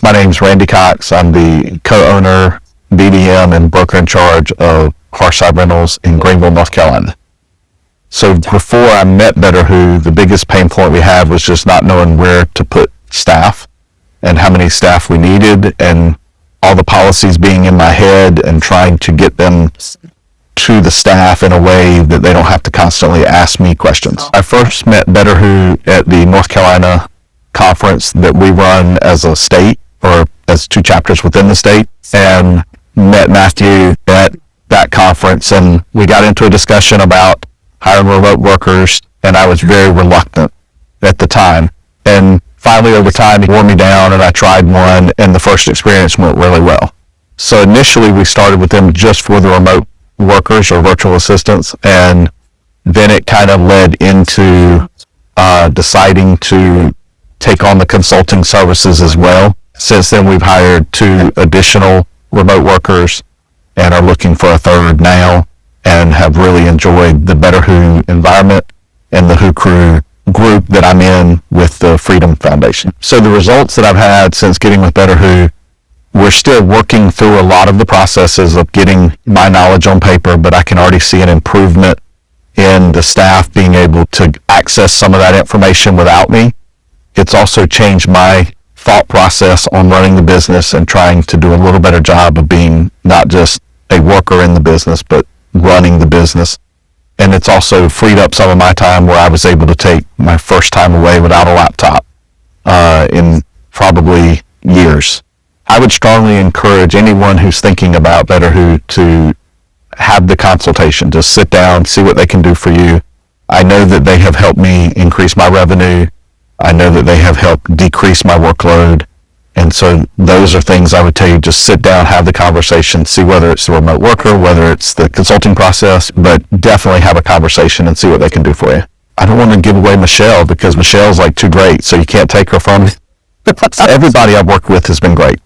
My name's Randy Cox. I'm the co-owner, BDM, and broker in charge of Harshside Rentals in Greenville, North Carolina. So before I met BetterWho, the biggest pain point we had was just not knowing where to put staff and how many staff we needed, and all the policies being in my head and trying to get them to the staff in a way that they don't have to constantly ask me questions. I first met BetterWho at the North Carolina conference that we run as a state, or as two chapters within the state, and met Matthew at that conference, and we got into a discussion about hiring remote workers, and I was very reluctant at the time. And finally, over time, he wore me down, and I tried one, and the first experience went really well. So initially, we started with them just for the remote workers or virtual assistants, and then it kind of led into deciding to take on the consulting services as well. Since then, we've hired 2 additional remote workers and are looking for a third now, and have really enjoyed the BetterWho environment and the Who crew group that I'm in with the Freedom Foundation. So the results that I've had since getting with BetterWho, we're still working through a lot of the processes of getting my knowledge on paper, but I can already see an improvement in the staff being able to access some of that information without me. It's also changed my thought process on running the business and trying to do a little better job of being not just a worker in the business, but running the business. And it's also freed up some of my time where I was able to take my first time away without a laptop in probably years. I would strongly encourage anyone who's thinking about BetterWho to have the consultation. Just sit down, see what they can do for you. I know that they have helped me increase my revenue. I know that they have helped decrease my workload. And so those are things I would tell you, just sit down, have the conversation, see whether it's the remote worker, whether it's the consulting process, but definitely have a conversation and see what they can do for you. I don't want to give away Michelle because Michelle's like too great, so you can't take her from me. Everybody I've worked with has been great.